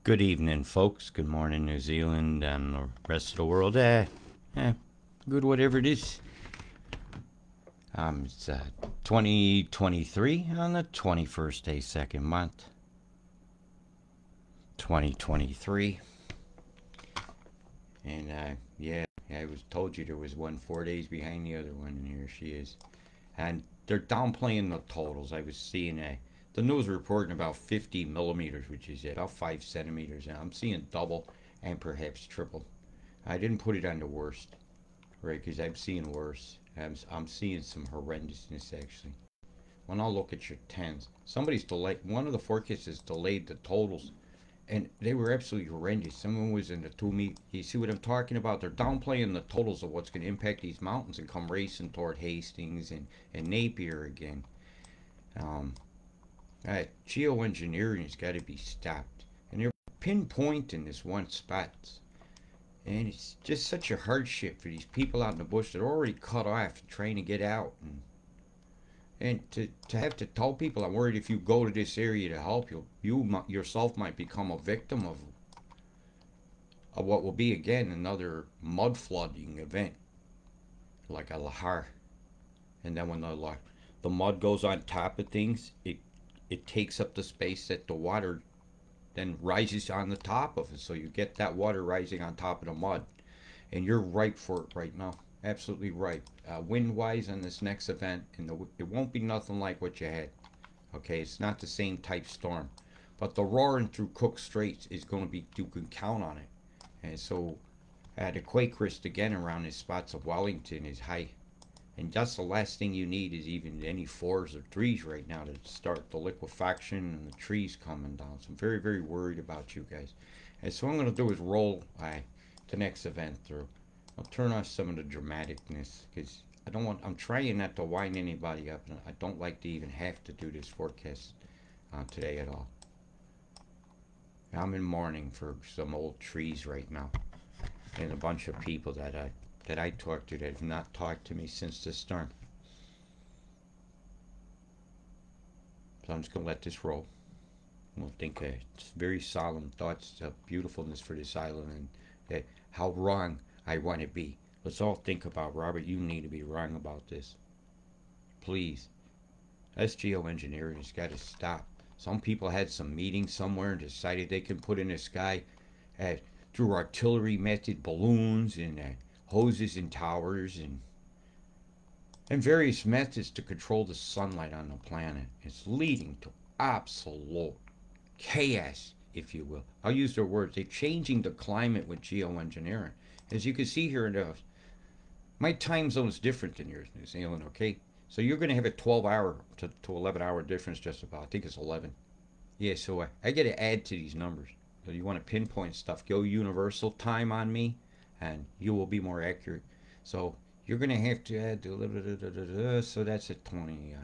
Good evening, folks. Good morning, New Zealand and the rest of the world. Good whatever it is. It's 2023 on the 21st day, second month, 2023. And I was told you there was one 4 days behind the other one, and here she is. And they're downplaying the totals. I was seeing the news reporting about 50 millimeters, which is about 5 centimeters, and I'm seeing double and perhaps triple. I didn't put it on the worst, right? Because I'm seeing worse. I'm seeing some horrendousness actually. When I look at your tens, somebody's delayed. One of the forecasters delayed the totals, and they were absolutely horrendous. Someone was in the 2 meter. You see what I'm talking about? They're downplaying the totals of what's going to impact these mountains and come racing toward Hastings and Napier again. Um, Geoengineering has got to be stopped, and they're pinpointing this one spot. And it's just such a hardship for these people out in the bush that are already cut off trying to get out. And to have to tell people, I'm worried if you go to this area to help you yourself might become a victim of what will be again another mud flooding event like a lahar. And then when the mud goes on top of things, it takes up the space that the water then rises on the top of it. So you get that water rising on top of the mud. And you're ripe for it right now. Absolutely ripe. Wind wise on this next event, and it won't be nothing like what you had. Okay, it's not the same type storm. But the roaring through Cook Straits is going to be, you can count on it. And so the quake risk again around the spots of Wellington is high. And that's the last thing you need is even any fours or threes right now to start the liquefaction and the trees coming down. So I'm very, very worried about you guys. And so what I'm going to do is roll the next event through. I'll turn off some of the dramaticness because I'm trying not to wind anybody up. And I don't like to even have to do this forecast today at all. I'm in mourning for some old trees right now. And a bunch of people that I talked to that have not talked to me since the storm. So I'm just going to let this roll. We'll think it's very solemn thoughts of beautifulness for this island and how wrong I want to be. Let's all think about, Robert, you need to be wrong about this. Please. That's geoengineering. It's got to stop. Some people had some meeting somewhere and decided they can put in the sky through artillery method balloons and hoses and towers and various methods to control the sunlight on the planet. It's leading to absolute chaos, if you will. I'll use their words. They're changing the climate with geoengineering. As you can see here in my time zone is different than yours, New Zealand, okay? So you're going to have a 12-hour to 11-hour difference just about. I think it's 11. Yeah, so I got to add to these numbers. So you want to pinpoint stuff. Go universal time on me, and you will be more accurate. So you're going to have to add, so that's at 20,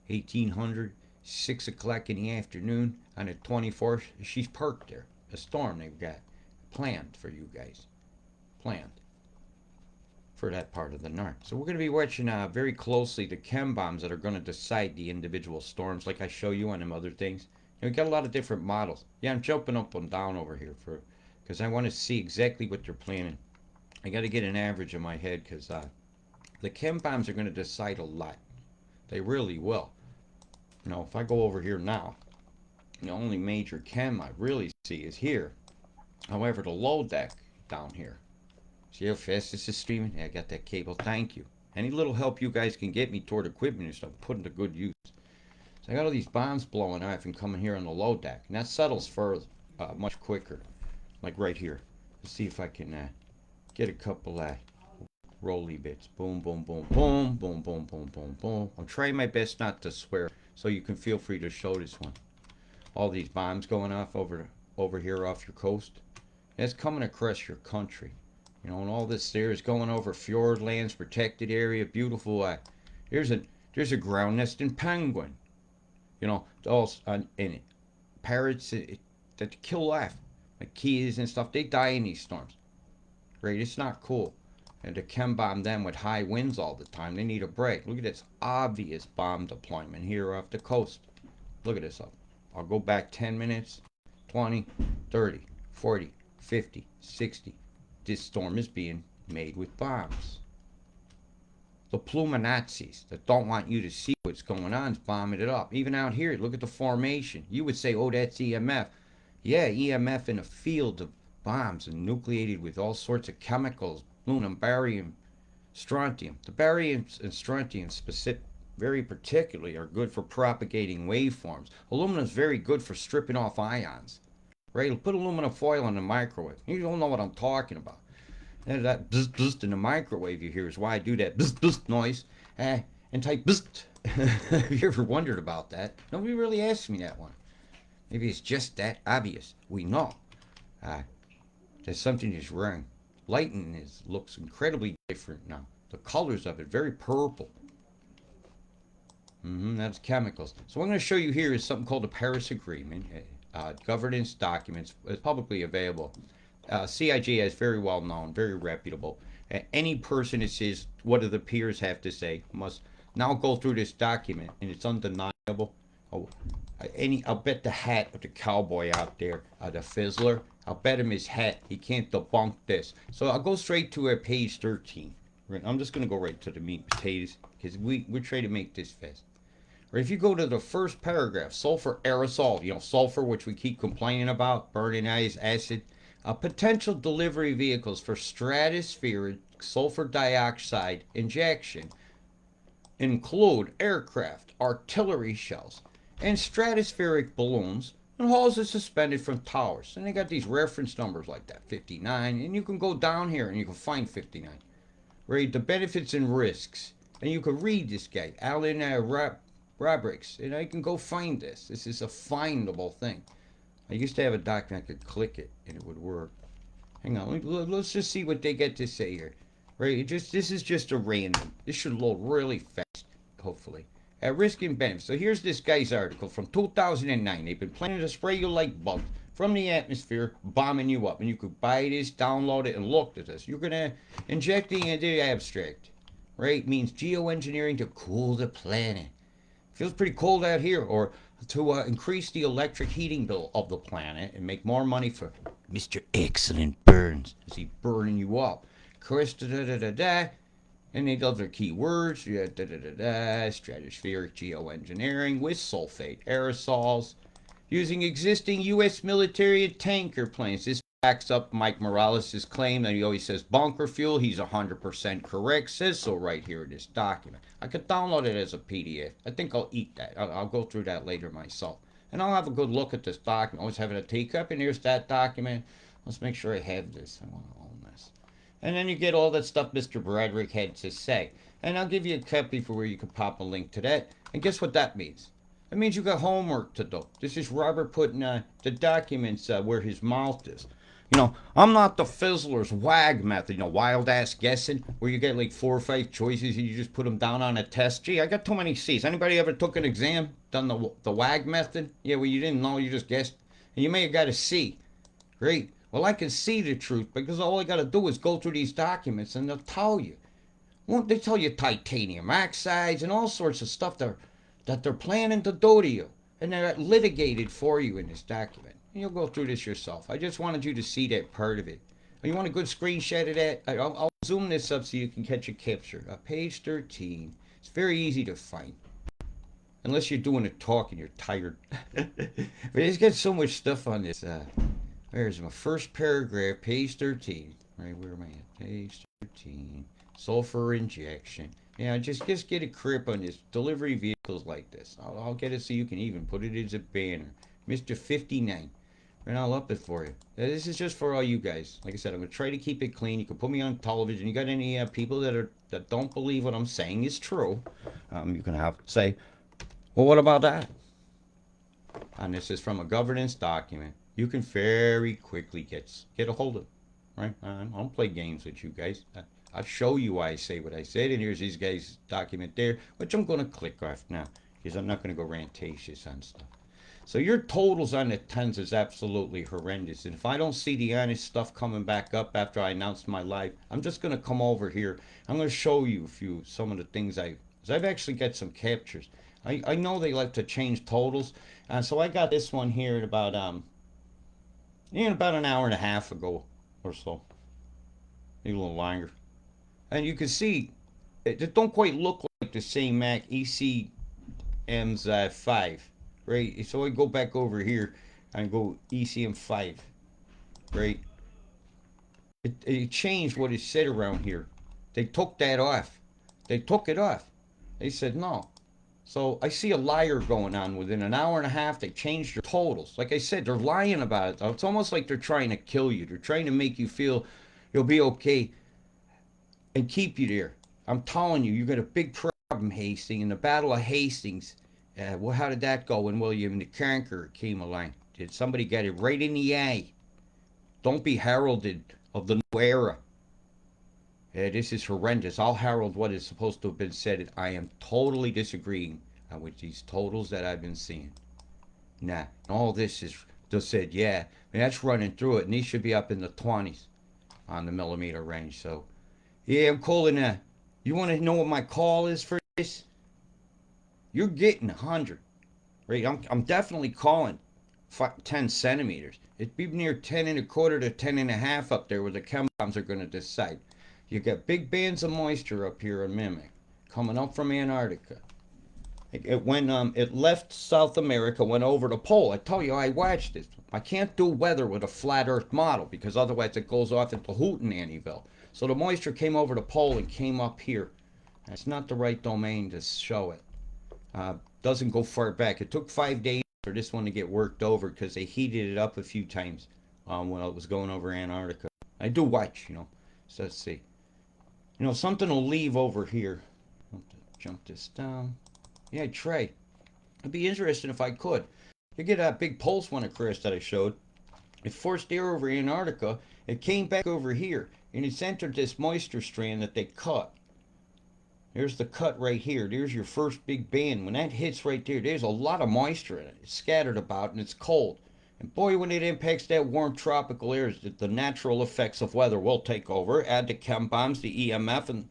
1800, 6 o'clock in the afternoon on the 24th. She's parked there. A storm they've got planned for you guys. Planned for that part of the north. So we're going to be watching very closely the chem bombs that are going to decide the individual storms, like I show you on them other things. And we got a lot of different models. Yeah, I'm jumping up and down over here because I want to see exactly what they're planning. I got to get an average in my head because the chem bombs are going to decide a lot. They really will. You know, if I go over here now, the only major chem I really see is here. However, the low deck down here. See how fast this is streaming? Yeah, I got that cable. Thank you. Any little help you guys can get me toward equipment and stuff, put into good use. So I got all these bombs blowing off and coming here on the low deck. And that settles further, much quicker. Like right here. Let's see if I can get a couple rolly bits. Boom, boom, boom, boom, boom, boom, boom, boom, boom. I'm trying my best not to swear, so you can feel free to show this one. All these bombs going off over here off your coast. That's coming across your country. You know, and all this there is going over fjord lands, protected area, beautiful. There's a ground nesting penguin. You know, all and parrots that kill off, like keys and stuff. They die in these storms. Right? It's not cool. And to chem bomb them with high winds all the time, they need a break. Look at this obvious bomb deployment here off the coast. Look at this up. I'll go back 10 minutes, 20, 30, 40, 50, 60. This storm is being made with bombs. The pluminazis that don't want you to see what's going on is bombing it up. Even out here, look at the formation. You would say, oh, that's EMF. Yeah, EMF in a field of bombs and nucleated with all sorts of chemicals, aluminum, barium, strontium. The barium and strontium specific, very particularly are good for propagating waveforms. Aluminum is very good for stripping off ions. Right? Put aluminum foil in the microwave. You don't know what I'm talking about. And that bzz bzz in the microwave you hear is why I do that bzz bzz noise and type bzz. Have you ever wondered about that? Nobody really asked me that one. Maybe it's just that obvious. We know that something is wrong. Lighting looks incredibly different now. The colors of it, very purple. That's chemicals. So what I'm going to show you here is something called the Paris Agreement. Governance documents. It's publicly available. CIG is very well known, very reputable. Any person that says, what do the peers have to say, must now go through this document, and it's undeniable. I'll bet the hat of the cowboy out there, the fizzler, I'll bet him his hat. He can't debunk this. So I'll go straight to page 13. I'm just going to go right to the meat and potatoes, because we're trying to make this fast. Or if you go to the first paragraph, sulfur aerosol, sulfur, which we keep complaining about, burning acid. Potential delivery vehicles for stratospheric sulfur dioxide injection include aircraft, artillery shells, and stratospheric balloons and hoses suspended from towers. And they got these reference numbers like that, 59, and you can go down here and you can find 59. Right, the benefits and risks. And you can read this guy, Alan Robrix, and I can go find this. This is a findable thing. I used to have a document, I could click it and it would work. Hang on, let's just see what they get to say here. Right, this is just a random. This should load really fast, hopefully. At risk and benefits. So here's this guy's article from 2009. They've been planning to spray you like bugs from the atmosphere, bombing you up. And you could buy this, download it, and look at this. You're going to injecting into the abstract. Right, means geoengineering to cool the planet. Feels pretty cold out here. Or to increase the electric heating bill of the planet and make more money for Mr. Excellent Burns as he's burning you up. Chris, and the other keywords, stratospheric geoengineering with sulfate aerosols using existing U.S. military tanker planes. This backs up Mike Morales' claim that he always says bunker fuel. He's 100% correct. Says so right here in this document. I could download it as a PDF. I think I'll eat that. I'll go through that later myself. And I'll have a good look at this document. Always having a teacup, and here's that document. Let's make sure I have this. I want to own this. And then you get all that stuff Mr. Broderick had to say. And I'll give you a copy for where you can pop a link to that. And guess what that means? It means you got homework to do. This is Robert putting the documents where his mouth is. I'm not the Fizzler's WAG method, wild ass guessing, where you get like 4 or 5 choices and you just put them down on a test. Gee, I got too many C's. Anybody ever took an exam, done the WAG method? Yeah, well, you didn't know, you just guessed. And you may have got a C. Great. Well, I can see the truth because all I got to do is go through these documents and they'll tell you. Well, they tell you titanium oxides and all sorts of stuff that they're planning to do to you. And they're litigated for you in this document. And you'll go through this yourself. I just wanted you to see that part of it. You want a good screenshot of that? I'll zoom this up so you can catch a capture. Page 13. It's very easy to find. Unless you're doing a talk and you're tired. But it's got so much stuff on this. There's my first paragraph, page 13. Right, where am I at? Page 13. Sulfur injection. Yeah, just get a grip on this. Delivery vehicles like this. I'll get it so you can even put it as a banner. Mr. 59. And I'll up it for you. This is just for all you guys. Like I said, I'm going to try to keep it clean. You can put me on television. You got any people that don't believe what I'm saying is true, you can have say, well, what about that? And this is from a governance document. You can very quickly get a hold of it. Right? I don't play games with you guys. I'll show you why I say what I said. And here's these guys' document there, which I'm going to click off now because I'm not going to go rantatious on stuff. So your totals on the tens is absolutely horrendous. And if I don't see the honest stuff coming back up after I announce my live, I'm just going to come over here. I'm going to show you some of the things I've actually got some captures. I know they like to change totals. So I got this one here at about about an hour and a half ago or so, maybe a little longer. And you can see it don't quite look like the same Mac ECM's 5, right? So I go back over here and go ECM 5, right? It changed what it said around here. They took that off. They took it off. They said no. So I see a liar going on. Within an hour and a half, they changed their totals. Like I said, they're lying about it. It's almost like they're trying to kill you. They're trying to make you feel you'll be okay and keep you there. I'm telling you, you got a big problem, Hastings. In the Battle of Hastings, well, how did that go when William the Conqueror came along? Did somebody get it right in the eye? Don't be heralded of the new era. This is horrendous. I'll herald what is supposed to have been said. I am totally disagreeing with these totals that I've been seeing. Nah, all this is just said, yeah, I mean, that's running through it, and these should be up in the 20s on the millimeter range. So, yeah, I'm calling that. You want to know what my call is for this? You're getting 100, right? I'm definitely calling 10 centimeters. It'd be near 10 and a quarter to 10 and a half up there where the chem bombs are going to decide. You got big bands of moisture up here in Mimic coming up from Antarctica. It left South America, went over the pole. I tell you, I watched this. I can't do weather with a flat Earth model because otherwise it goes off into Hootenannyville. So the moisture came over the pole and came up here. That's not the right domain to show it. Doesn't go far back. It took 5 days for this one to get worked over because they heated it up a few times when it was going over Antarctica. I do watch, So let's see. Something will leave over here. I'll jump this down. Yeah, Trey. It'd be interesting if I could. You get that big pulse one, Chris, that I showed. It forced air over Antarctica. It came back over here, and it's entered this moisture strand that they cut. There's the cut right here. There's your first big band. When that hits right there, there's a lot of moisture in it. It's scattered about, and it's cold. And boy, when it impacts that warm tropical air, the natural effects of weather will take over. Add the chem bombs, the EMF, and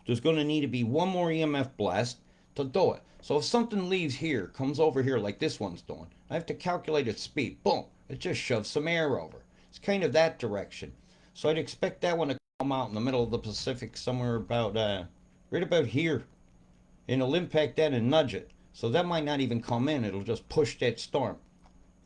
there's going to need to be one more EMF blast to do it. So if something leaves here, comes over here like this one's doing, I have to calculate its speed. Boom. It just shoves some air over. It's kind of that direction. So I'd expect that one to come out in the middle of the Pacific somewhere about, right about here. And it'll impact that and nudge it. So that might not even come in. It'll just push that storm.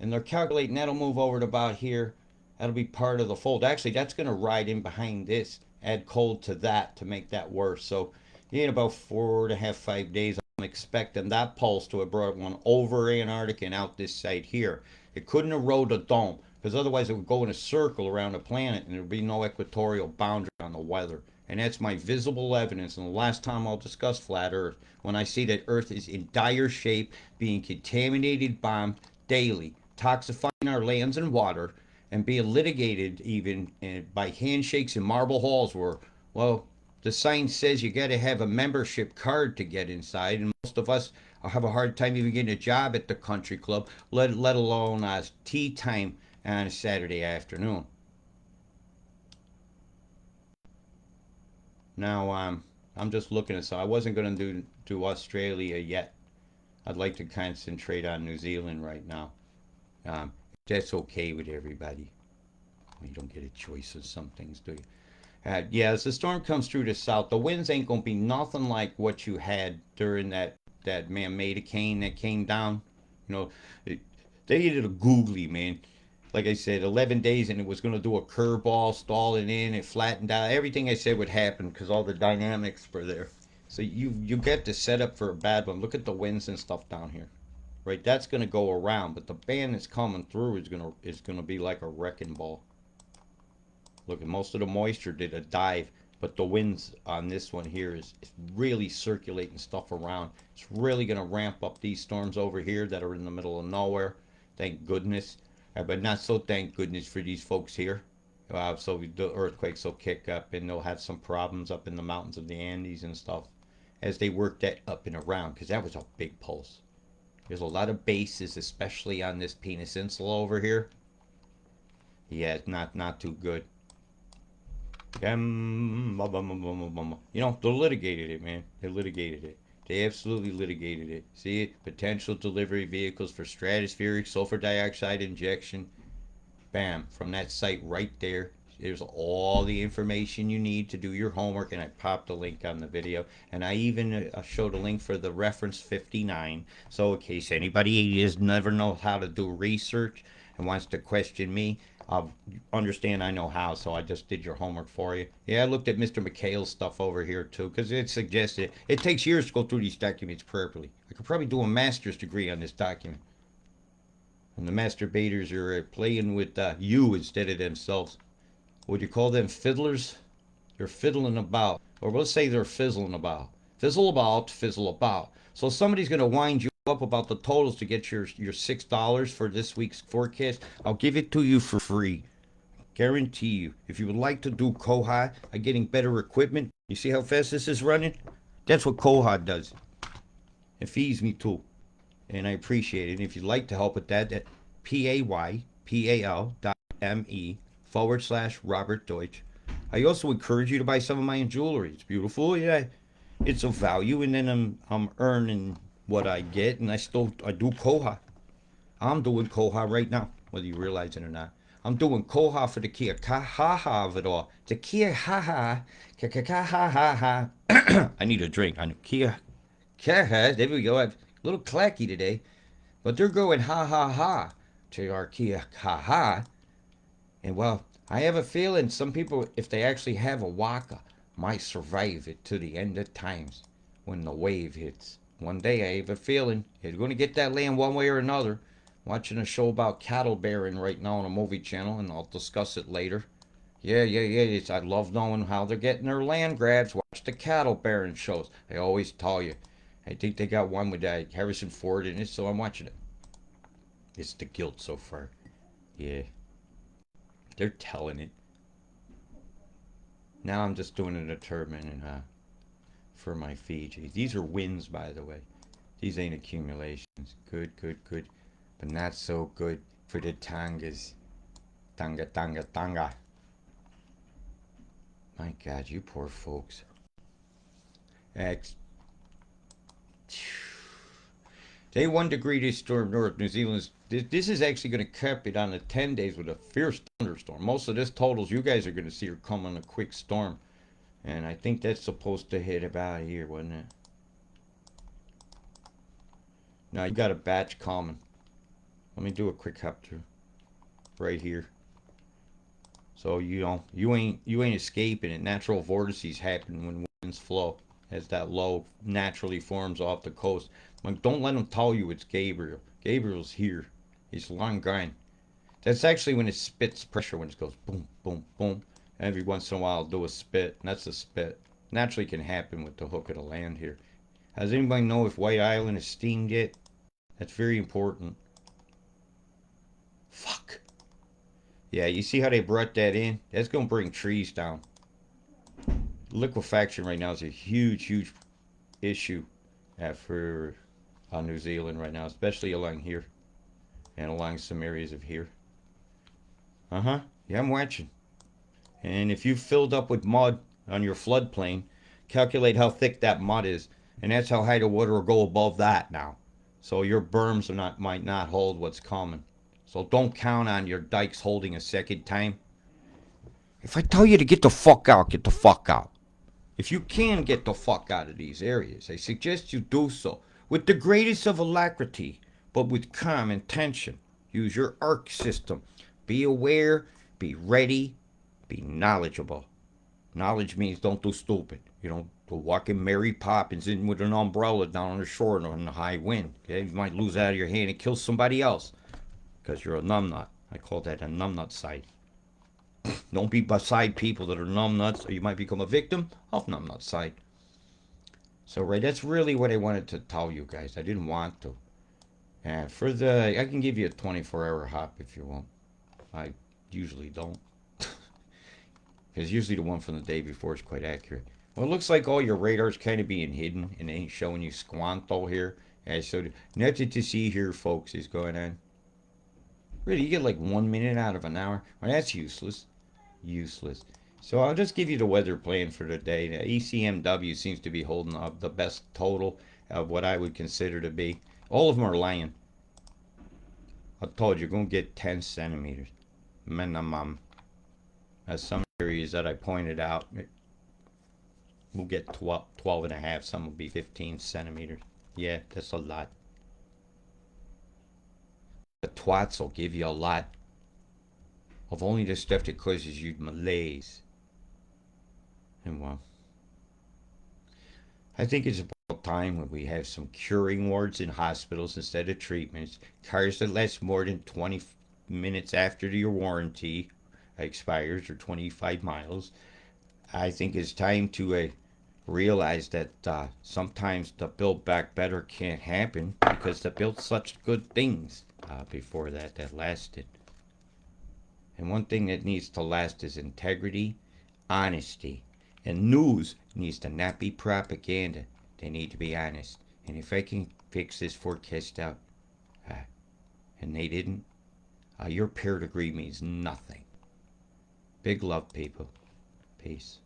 And they're calculating that'll move over to about here. That'll be part of the fold. Actually, that's going to ride in behind this. Add cold to that to make that worse. So in about 4.5, 5 days, I'm expecting that pulse to have brought one over Antarctica and out this side here. It couldn't erode the dome because otherwise it would go in a circle around the planet and there would be no equatorial boundary on the weather. And that's my visible evidence. And the last time I'll discuss flat Earth, when I see that Earth is in dire shape, being contaminated, bombed daily, toxifying our lands and water, and being litigated even by handshakes in marble halls where, well, the sign says you got to have a membership card to get inside, and most of us have a hard time even getting a job at the country club, let alone tea time on a Saturday afternoon. Now, I'm just looking at so I wasn't going to do Australia yet. I'd like to concentrate on New Zealand right now. That's okay with everybody. You don't get a choice of some things, do you? Yeah, as the storm comes through the south, the winds ain't gonna be nothing like what you had during that man-made cane that came down. You know, it, they did a googly, man. Like I said, 11 days, and it was gonna do a curveball, stall it in, it flattened out. Everything I said would happen because all the dynamics were there. So you get the setup for a bad one. Look at the winds and stuff down here, right? That's gonna go around, but the band that's coming through is gonna be like a wrecking ball. Look, most of the moisture did a dive, but the winds on this one here is really circulating stuff around. It's really going to ramp up these storms over here that are in the middle of nowhere. Thank goodness. But not so thank goodness for these folks here. So the earthquakes will kick up and they'll have some problems up in the mountains of the Andes and stuff as they work that up and around because that was a big pulse. There's a lot of bases, especially on this peninsula over here. Yeah, it's not too good. They litigated it, man. They litigated it. They absolutely litigated it. See it? Potential delivery vehicles for stratospheric sulfur dioxide injection. Bam. From that site right there. There's all the information you need to do your homework, and I popped a link on the video, and I even showed a link for the reference 59. So in case anybody is never knows how to do research and wants to question me, I'll understand I know how, so I just did your homework for you. Yeah, I looked at Mr. McHale's stuff over here too, because it suggested it takes years to go through these documents properly. I could probably do a master's degree on this document. And the masturbators are playing with you instead of themselves. Would you call them fiddlers? They're fiddling about. Or let's say they're fizzling about. Fizzle about, fizzle about. So somebody's going to wind you up about the totals to get your $6 for this week's forecast. I'll give it to you for free. Guarantee you. If you would like to do Koha, getting better equipment, you see how fast this is running? That's what Koha does. It feeds me too. And I appreciate it. And if you'd like to help with that, that paypal.me/Robert Deutsch. I also encourage you to buy some of my jewelry. It's beautiful, yeah. It's of value, and then I'm earning what I get, and I do Koha. I'm doing Koha right now, whether you realize it or not. I'm doing Koha for the Kia Kahaha of it all. The Kia Haha, Kakahaha. I need a drink. I know Kia Kaha. There we go. I'm a little clacky today, but they're going ha ha ha to our Kia Kaha. And well, I have a feeling some people, if they actually have a waka, might survive it to the end of times when the wave hits. One day I have a feeling you're going to get that land one way or another. Watching a show about cattle bearing right now on a movie channel, and I'll discuss it later. Yeah. I love knowing how they're getting their land grabs. Watch the cattle bearing shows. They always tell you. I think they got one with Harrison Ford in it, so I'm watching it. It's the guilt so far. Yeah. They're telling it. Now I'm just doing a determinant for my Fiji. These are wins, by the way. These ain't accumulations. Good. But not so good for the Tongas. Tonga. My God, you poor folks. Day 1 degree this storm north New Zealand. This is actually going to cap it on the 10 days with a fierce thunderstorm. Most of this totals you guys are going to see are coming a quick storm. And I think that's supposed to hit about here, wasn't it? Now you got a batch coming. Let me do a quick hop through. Right here. So you ain't escaping it. Natural vortices happen when winds flow. As that low naturally forms off the coast. Like, don't let them tell you it's Gabriel. Gabriel's here. He's long gone. That's actually when it spits pressure, when it goes boom, boom, boom. Every once in a while, it'll do a spit. And that's a spit. Naturally can happen with the hook of the land here. Does anybody know if White Island is steamed yet? That's very important. Fuck. Yeah, you see how they brought that in? That's going to bring trees down. Liquefaction right now is a huge issue for New Zealand right now, especially along here and along some areas of here. Yeah, I'm watching. And if you filled up with mud on your floodplain, calculate how thick that mud is, and that's how high the water will go above that now. So your berms might not hold what's coming. So don't count on your dikes holding a second time. If I tell you to get the fuck out, get the fuck out. If you can get the fuck out of these areas, I suggest you do so with the greatest of alacrity, but with calm intention. Use your ARC system. Be aware, be ready, be knowledgeable. Knowledge means don't do stupid. You don't go walking Mary Poppins in with an umbrella down on the shore in a high wind. Okay? You might lose it out of your hand and kill somebody else because you're a numbnut. I call that a numbnut site. Don't be beside people that are numbnuts, or you might become a victim of numbnut site. So, right, that's really what I wanted to tell you guys. I didn't want to. And I can give you a 24-hour hop if you want. I usually don't. Because usually the one from the day before is quite accurate. Well, it looks like all your radar's kind of being hidden and ain't showing you Squanto here. And so nothing to see here, folks, is going on. Really, you get like 1 minute out of an hour. Well, that's useless. So I'll just give you the weather plan for the day. The ECMW seems to be holding up the best total of what I would consider to be. All of them are lying. I told you, you're going to get 10 centimeters minimum. As some areas that I pointed out, we'll get 12 and a half. Some will be 15 centimeters. Yeah, that's a lot. The twats will give you a lot of only the stuff that causes you malaise. And well, I think it's about time when we have some curing wards in hospitals instead of treatments. Cars that last more than 20 minutes after your warranty expires, or 25 miles. I think it's time to realize that sometimes the build back better can't happen because they built such good things before that lasted. And one thing that needs to last is integrity, honesty. And news needs to not be propaganda. They need to be honest. And if I can fix this forecast out, and they didn't, your peer degree means nothing. Big love, people. Peace.